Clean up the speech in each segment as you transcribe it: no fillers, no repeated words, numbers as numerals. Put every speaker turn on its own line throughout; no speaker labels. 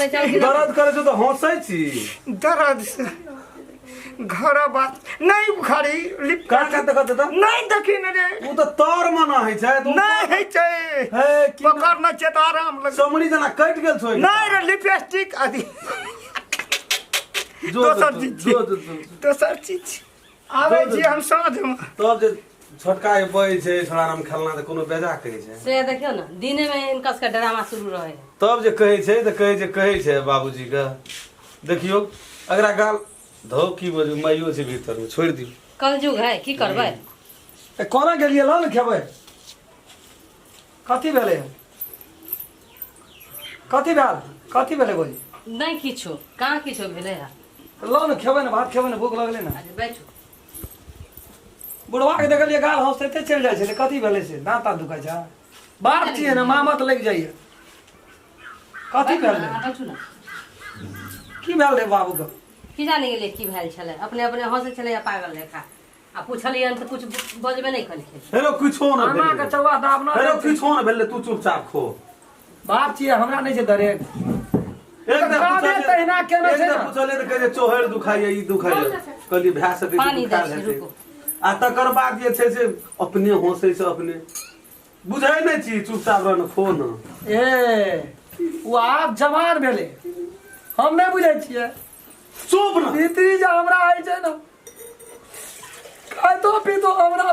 पता चल
दर्द करे छो तो हंसै छी
दर्द से घर बात नहीं खड़ी लिप
का देखत त
नहीं देखी न रे
उ त तर मना है छै तू
नहीं है छै
हे की
पकड़ना छै त आराम लग
चमड़ी जना कट गेल छो
नहीं रे लिपस्टिक आदि दोसर चीज आवे जी हम साँझ में
तब जे छोटका बई छै छोड़ा नाम खेलना त कोनो बेजा कहै छै
से देखियो ना दिने में इनका का ड्रामा शुरू रहे
तब जे कहै छै त कहै छै बाबूजी के देखियो अगरा गाल धो की बोलू माइयो छै भीतर में छोड़ दियो
कलजुग है की करबै
ए कोना गेलिए ल न खेबै कथि भेलै कथि भेलै बोली
नहीं किछो कहाँ किछो भेले है
ल न खेबै न भात खेबै न भूख लगले न
आज बैठो
बुढ़वा के देखलिए गाल हंसते चल जाय छै कथि भेलै से दांत दुखाय छै बाप छियै न मामत लग जाइए कथि भेलै
बैठो ना
की भेल रे बाबू के
की जाने गेलिए की भेल छले अपने अपने हंसे छले या पागल लेखा आ पूछलियन त कुछ बजबे नहीं कलखिन
हेरो किछो न
मामा के चौवा दाब न
हेरो किछो न भेले तू चुपचाप खो
बाप छियै हमरा नहीं छै दरे
एकदम
तहिना केना छै
एकदम पूछले त कहे चोहर दुखाइए ई दुखाइए कहली भै सकै
पानी
दुखा
दे
छै
रुको
आ तकर बाद जे छै से अपने हंसै छै अपने बुझै नै छी चुपचाप रहन खो न
ए वो आप जवान भेले हम नहीं बुझै छियै
चुप न
भीतरी जे हमरा आइ छै न खाइतो पीतो हमरा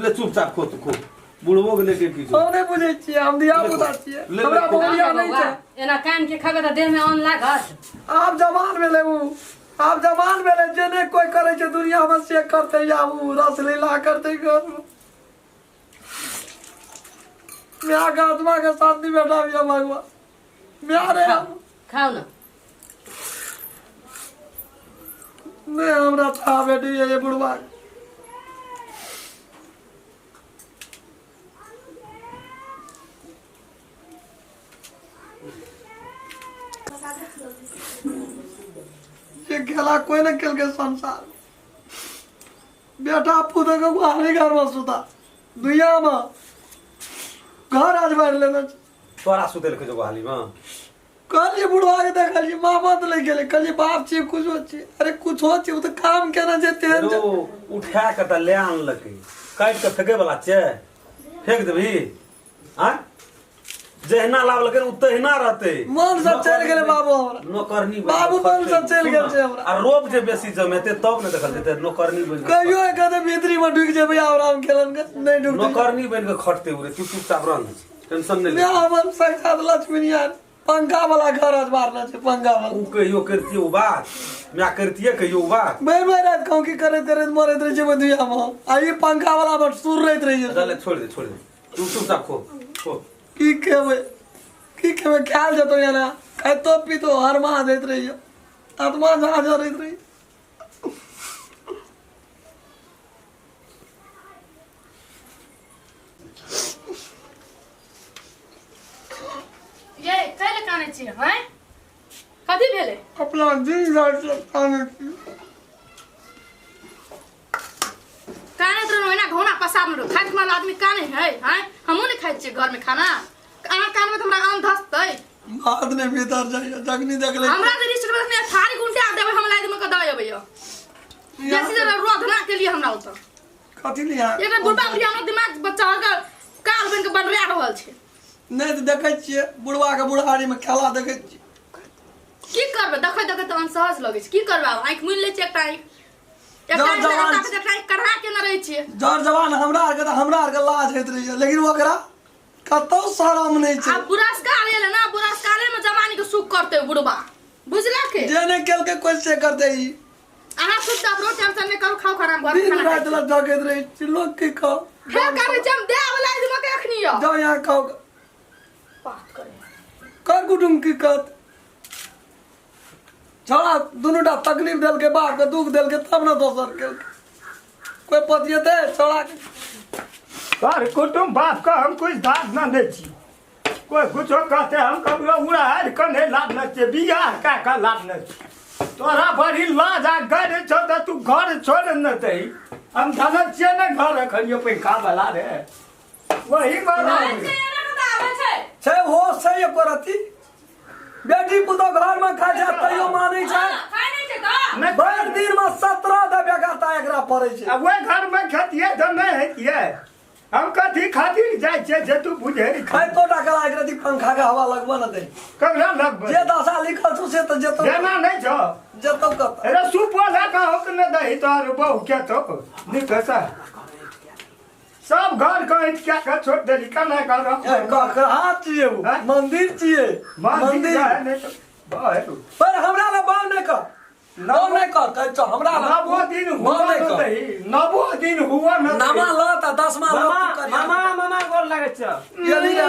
ले चुपचाप खो तू खो बुढ़बो के लेके की
हम नहीं बुझै छियै हम दिया बुता छियै हमरा बोलिया नहीं छै
एना कान के खबे त देह में अन्न लागत
आप जवान भेले उ आप जवान भेले जेने कोई करे छै दुनिया में से करते या उ रस लीला करते घर में मैं का आत्मा के शांति बैठा बिया भगवान प्यारे
खाओ ना
नहीं हमरा था बेटी ये बुढ़वा ये खेला कोई न खेल के संसार बेटा पुता को हारे घर में सुता दुनिया में घर आज बाहर लेना
तोरा सुतेल के जो हाली में
कहलिए बुढ़वा के देखलिए मामा तो ले गेले कहलिए बाप छी कुछ होची अरे कुछ होची तो काम केना जेते
रो उठा के त ले आन लके काट के फेके वाला छै फेक देबी हां जहना लाव लके उतहिना रहते
मन से चल गेले बाबू हमरा
नौकरनी
बाबू मन से चल गेल छै हमरा
आ रोब जे बेसी जमेते तब न देखल जेते नौकरनी बन
कहियो कदे भीतरी में ढुक जेबे आराम खेलन के नहीं ढुक
नौकरनी बन के खटते उरे तू चुपचाप रह टेंशन नहीं ले
मैं हमर साथ लक्ष्मी यार पंखा वाला घर आज मारना छै पंखा वाला
उ कहियो करतियो बात मैं करतिए कहियो बात
मैं रात कहूं की करे मरत रहे छै दुनिया में आ ये पंखा वाला बट सुर रहत रही है
चल छोड़ दे तू चुपचाप खो
की केबे ख्याल जतो याना खाइतो पीतो हर माह देत रही है आत्मा जहां जा रहत रही
ये कैले काने छी हैं कथि भेले
अपना दिन रात काने
काने तो ना घोना पसाब न खाइत माल आदमी काने है हैं हमहु नहीं खाइ छी घर में खाना अहाँ कान में हमरा आम धसतै
बात ने भीतर जाइए जगनी देख ले
हमरा के रिश्ते में थारी गुंटे आ देबे हम लाइ देम के दय अबैया जैसे जरा रोधना के लिए हमरा उतर
कथि लिया
एक बुढ़बा बुढ़िया हमर दिमाग बच्चा का काल बन के बनरा रहल छै
नहीं तो देखे छिए बुढ़वा के बुढ़ारी में खेला देखे छिए
की करबे देखे तो असहज लगे छै की करबे आंख मुन ले छै एकटा आंख कढ़ा के न रहे छिए
जर जवान हमरा आर के लाज होइत रही है लेकिन ओकरा कतो शरम नहीं छै
अब पुरस्कार ले ना पुरस्कार में जवानी के सुख करते बुढ़बा बुझला के
जेने केल के कोई से करते ही
अहाँ खुद अपनो टेंशन में करू खाओ खराब घर
दिन
खाना
रात ला जगत रही छी लोग के खाओ
फिर करे जम दे वाला इदम के एखनी यो
जाओ यहाँ खाओ
बात करे
कर कुटुम की कत छोड़ा दोनों टा तकलीफ देल के बाप के दुख देल के तब ना दोसर के कोई पतियते छोड़ा के
कर कुटुम बाप का हम कुछ दाद न दे छी कोई कुछ कहते हम कभी उड़ा है कने लाभ न छे बियाह का लाभ न छे तोरा बड़ी लाज आ घर छो त तू घर छोड़ न दई हम धन छे न घर रखियो पैसा वाला रे वही बात
छै
छै हो सही करती बेटी पुतो घर में खाइ छै तैयो मानै छै
खाइ नहि छै तऽ
नहीं
भरि दिन में 17 देबे गाता एकरा पड़ै छै
अब वही घर में खेतिए तो नहीं हेतिए हम कथी खातिर जाए छे जे तू बुझे
खाइ तो टाकला एकरा दी पंखा के हवा लगबो न दे
ककरा लगबे
जे दशा लिखल छु से तो जेतो
देना नहीं छो
जेतो कत
अरे सुपोला का हो के न दही तोर बहु के तो निकसा सब घर को क्या का छोड़ देली कना कर
हाथ छिए
हैं?
मंदिर छिए
मंदिर नहीं तो बाहर
पर हमरा ला बाव नहीं कर नौ नहीं कर कहै छ हमरा ला
नवो दिन हुआ
नहीं
न
कर
दही नवो दिन हुआ न
नामा ल त 10मा
मामा गोर लागै छ
गेली रे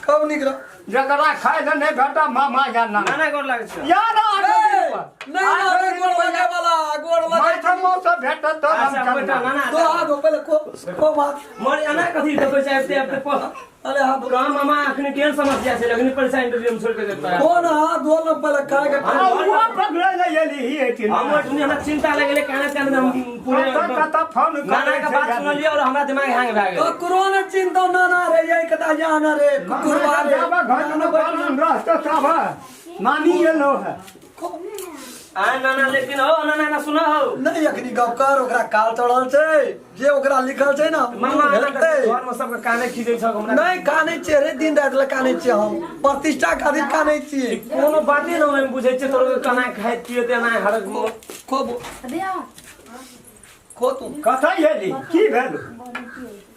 कब निकल
जकरा खाए न नहीं घटा मामा या ना
नाना गोर लागै छ
यार
नहीं रे गोड़ लगे वाला गोड़ लगे
माथा मौसा भेट तो
अच्छा
हम
बेटा नाना
दो हाथ पहले को बात
मोर एना कथि देखै छै अपने को
अरे हाथ
गाम मामा अखनी केहन समस्या छै अखनी पैसा इंटरव्यू छोड़ के देता है
कौन हाथ धोल न पहले खाए के
आ हुआ पगला नहीं एली ही एती
हम ओठनी हमरा चिंता लगले कहना कहना हम पूरे
कता फोन
नाना का बात सुनलिए और हमरा दिमाग हैंग भए
तो
गेल
कोरोना चिंता ना रे ये कता जाना रे कुकुरवा रे
जाबा घर में बैठल रहत साबा मानी गेलो है
आ नाना लेकिन हो नाना ना सुना हो
नहीं अखनी गप कर ओकरा काल चढ़ल छै जे ओकरा लिखल छै ना
मामा
हेतै
घर में सबके काने खींचै छ हमरा
नहीं काने छै रे दिन रात ले काने छै हम प्रतिष्ठा खातिर काने छियै
कोनो बाते न हम बुझै छै तोर कना खाइ पिए ते ना हरक
खूब
दिया
खो तू
कथा एली की भेल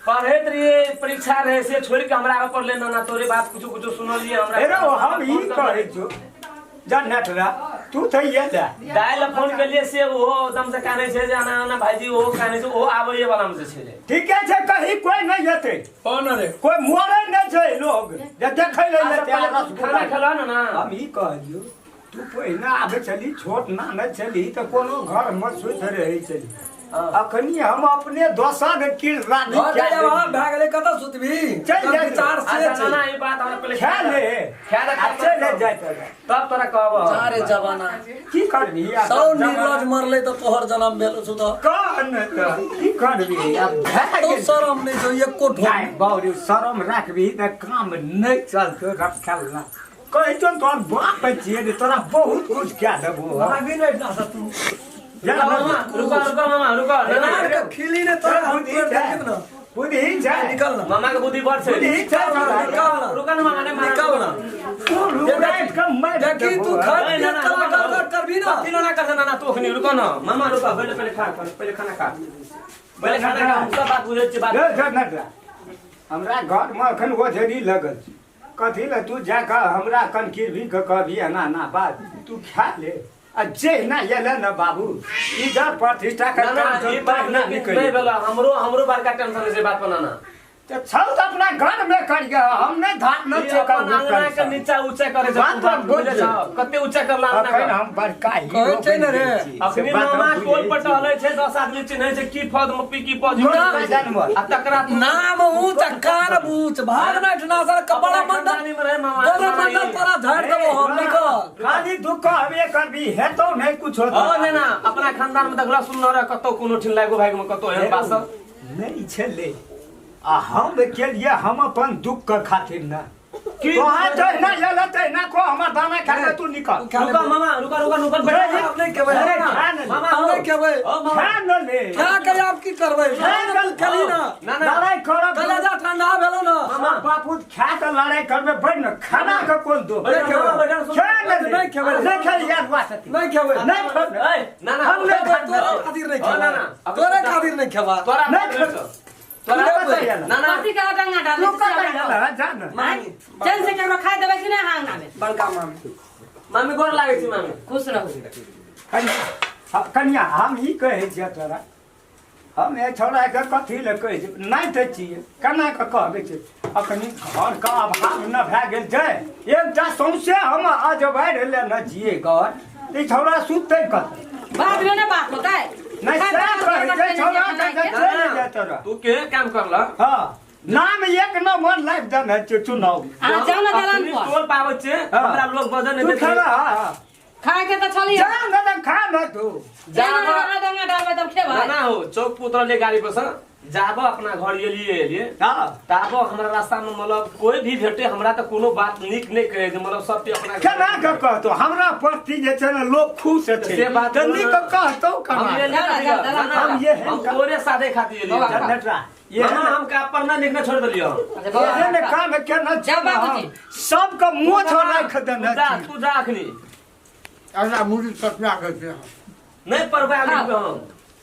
पढ़ैत रहिए परीक्षा रहे से छोड़ के हमरा ऊपर ले नाना तोरे बात कुछ कुछ सुनलिए हमरा
अरे हम ई कहै छु जनटरा तू थे ये जा
दाइल फोन केलिए से वो एकदम से काने छै जे ना भाईजी वो काने छै वो आबैए वाला में छै
ठीक है कहीं कोई नहीं जेते
कौन रे
कोई मोरे नहीं छै लोग जे देखै ले
खाना खला ना
हम ई कहलियो तू पहिने आबे चली छोट ना न चली तो कोनो घर में सुत रहे चली अखनी हम अपने दोसर किरदार
घर जा वहां भाग गेले कत सुतबी
चल जा।
विचार से
अच्छा नाना ई बात हमरा पहले
ख्याल ले
ख्याल
चले जाए
तब तोरा कहब
सारे जमाना
की करबी
सौ निर्लज मरले तो तोहर जन्म भेल छु तो
कहन त की करबी अब
तो शरम नहीं जो एको
जाय
ढोल
बाउरी शरम राखबी त काम नहीं चलतो रखल ना कहि तो तोर बाप छिए तोरा बहुत कुछ क्या देबो
आगे नहीं ना तू
मामा रुको मामा रुको
नार के खिली ने तोरा हम
बुद्धि
कर
है।
देब ना
बुद्धि जाय
निकल ना
मामा के बुद्धि बढ़ छै
बुद्धि जाय
रुको ना मामा ने
निकल ना
तू रुराइट कम मैं
देखी तू खा कलाकार करबी ना
तीनों ना कर नाना तो अखनी रुको ना मामा रुको पहले खा पहले खाना खा पहले खाना खा हम सब बात बुझै छी बात
हमरा घर में अखन ओझरी लगल छै कथी ले तू जाकर हमरा कनकिर भी कहबी ना ना बात तू खा ले जे ना येले न बाबू इधर प्रतिष्ठा कर
नाना ई बात ना नहीं भेला हमरो बड़का टेंशन से बात बनाना
तो छौ तो अपना घर में कर गया हम नहीं धान न चेक
नाना के नीचा ऊंचा करे
बात
बात
बोल
बुझै छ कते ऊंचा करला
अखन हम बड़का
कहै छै न रे
अखनी मामा टोल पर टहलै छै 10 आदमी चिन्है छै की पद मपी की पद आ तकरा
नाम ऊंच कान ऊंच भाग ना ठना सर कपड़ा मंडल
में रहे मामा
बड़ा मंडल तोरा झाड़ देबो हम निकल
खाली दुख हवे करबी हेतौ नहीं कुछ
ओ
होता
ना अपना खानदान में देखला सुन रहा कतो कोनो ठिन लागो भाग में कतो एहन बात
नहीं छले आ हम के लिए हम अपन दुख के खातिर ना
की
तो हां तो ना येले ते ना को हमर दाना खा के तू निकल
रुको मामा रुको नुकर बैठ
आप नहीं केबै
मामा
हम नहीं केबै
ओ मामा
खा न ले
क्या करे आप की करबै कल खेली ना
नाना
लड़ाई करब
कलेजा ठंडा भेलो ना
मामा बापू खा के लड़ाई करबे बैठ न खाना के कोन दो
मामा बैठा सुन
खा न ले
नहीं खेबै
नहीं खेल याद बात
नहीं खेबै
नहीं खा
ए नाना
हम नहीं खेबै तोरा खातिर नहीं खेबै तोरा खातिर नहीं खेबा
तोरा
नहीं
तोरा
बताइए ना
नाना
कथी का डंगा डाले
लोग का जान
चल से केकरो खाए देबै कि नहीं हांगना में
बड़का मामी
मामी गोर लागै छी मामी
खुश रहू
कन्या हम ई कहै छियै तोरा हम ए छोड़ा के कथी ले कहै छी नहीं ते छियै केना के कहबै छी अखनी घर का अभाव न भए गेल छै एकटा सौंसे हम आज बाढ़ ले न जिए घर ई छोड़ा सुतै कत
बात में ना बात होता है
नहीं से कहै छै छोड़ा के चले जा तोरा
तू के काम करला
हां नाम एक नंबर लाइफ दन है चुनाव
आ जाओ ना दलान पर
टोल पावत छे हमरा लोग बजन
तू
नहीं
खड़ा
खाए के तो छली
जा न त खा न तू
जाबो आदंगा डालबे तब खेबै
ना हो चौक पर उतरले गाड़ी पर से जाबो अपना घर लिए
हां
ताबो हमरा रास्ता में मतलब कोई भी भेटे हमरा त कोनो बात निक नहीं करे मतलब सब पे अपना
केना के कहतो हमरा प्रति जे छै न लोग खुश छै
से बात
त निक कहतो
हम ये
कना
हम तोरे सादे खातिर लिए
जनटा ये
मामा हम का पढ़ना लिखना छोड़ दिलियो
ये ने काम केना
जा बाबूजी।
सब के मुंह छोड़ राख देना
तू जा अखनी
अल्लाह मुझे सपना करते हैं
नहीं पढ़बा लिखबे हम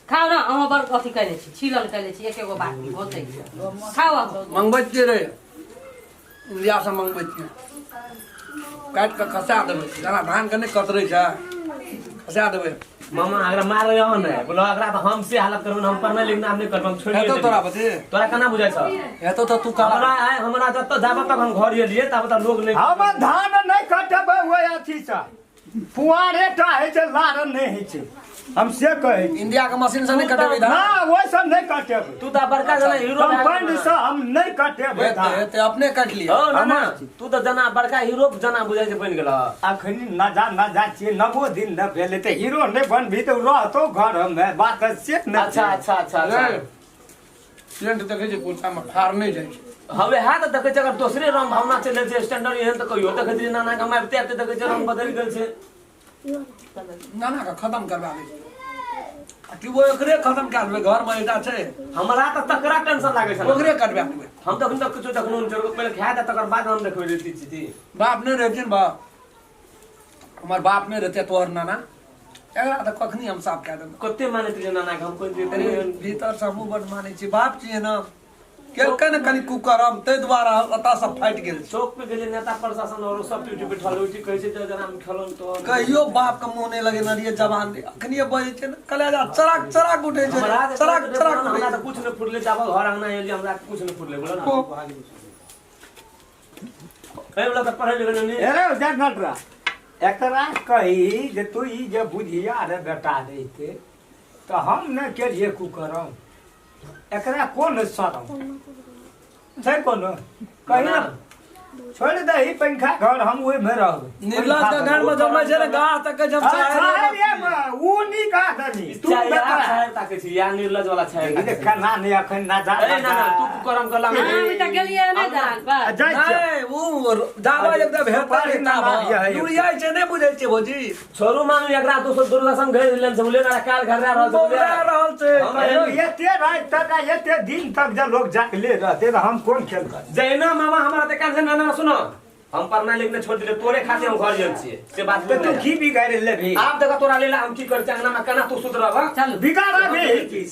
खाओ ना अहाँ बर अथी कैले छी छिलल कैले छी एकेगो बात होतै खाओ
मंगबैते रे इंडिया से मंगबैते काट के खसा देबै जना धान के नहीं कतरै छै खसा देबै
मामा अगर मार रहे हो ना बोलो अगर तो हम से हालत करू हम पढ़ना लिखना हम नहीं करब हम छोड़
हेतो तोरा बते
तोरा केना बुझाइ छ
हेतो त तू काला
हमरा आए हमरा जब तक जाबा तक हम घर लिए तब तक लोग नहीं
हम धान नहीं कटबै ओए अथी से पुआरे टा है छै लार नहीं है छै हम से कहै छी।
इंडिया के मशीन से नहीं कटेबै धान
ना ओए सब नहीं कटेबै
तू तो बड़का जना हीरो
कंपाउंड से हम नहीं कटेबै धान
हेते अपने काट लियो
हो ना ना तू तो जना बड़का हीरो जना बुझाइ छै बन गेल
अखनी न जा छियै 90 दिन न भेलै त हीरो नहीं बनभी त रहतो घर में बात से न
अच्छा अच्छा अच्छा अच्छा
स्टूडेंट देखे छै पुलसा में फार नहीं जाय छै
हवे हाथ देखे छै अगर दूसरे रंग भावना चले छै स्टैंडर्ड एहन त कहियो देखे छै नाना के मारते आते देखे छै रंग बदल गेल छै
नाना का खत्म करवा दे कि वो एकरे खत्म कर देबै घर में एटा छै
हमरा त तकरा टेंशन लागे छै
ओकरे कटवा देबै
हम तो तक कुछ देखनो जरूर पहले खा दे तकर बाद हम देखबै रीति चीती
बाप नहीं रहते न बाप हमार बाप नहीं रहते तोहर नाना एकरा त कखनी हम साफ कह देबै
कते माने तुझे नाना के हम कोई
अरे भीतर से हमहूँ बड़ मानै छी बाप छियै न केलकै न कनी कुकरम ताहि दुआरे अता सब फाटि गेल छै
चौक पे गेले नेता प्रशासन और सब ड्यूटी पे ठल उठी कहै छै जना हम खेलन तो
कहियो बाप के मुंह नहीं लगे न रहिए जवान अखनी बजे छै न कलेजा चराक चराक उठे छै
हमरा
चराक चराक
हमरा त कुछ न फुटले जाबो घर अंगना एली हमरा कुछ न फुटले बोला ना कई बोला त पढ़े लिखे नहीं
अरे जनटा एकरा कही जे तू ई जे बुझिया रे बेटा देते तो हम न केलिए कुकरम एकरा कोन शरम छै कोन कही ना छोड़ दही पंखा घर हम ओहि में रहबै
निर्लज के घर में जमै छै न गाह तक जब चाहे
ऊ नी का दनी तू बेटा
छाय ताके छी या निर्लज वाला छाय
ई देख ना नहीं अखन ना जा
ए ना ना तू करम कला में
हम त गेलिए नै धान पर
नहीं वो जाबा एकदम हेतर किताब दुनिया छै नहीं बुझै छै भौजी
छोरू मानु एकरा दोसर दुर्गासन घर लेन से बोले ना काल घर रहल
बोला रहल छै
अरे एते रात तक एते दिन तक जे लोग जागले रहते तो हम कोन खेल कर
जैना मामा हमरा त कान से नाना सुनो हम पढ़ना लिखना छोड़ दिले तोरे खातिर हम घर गेल छियै से बात
तो तू की बिगाड़ लेबी
आप देखा तोरा लेला हम की कर चांगना में केना तू सुधरब
चल
बिगाड़ा भी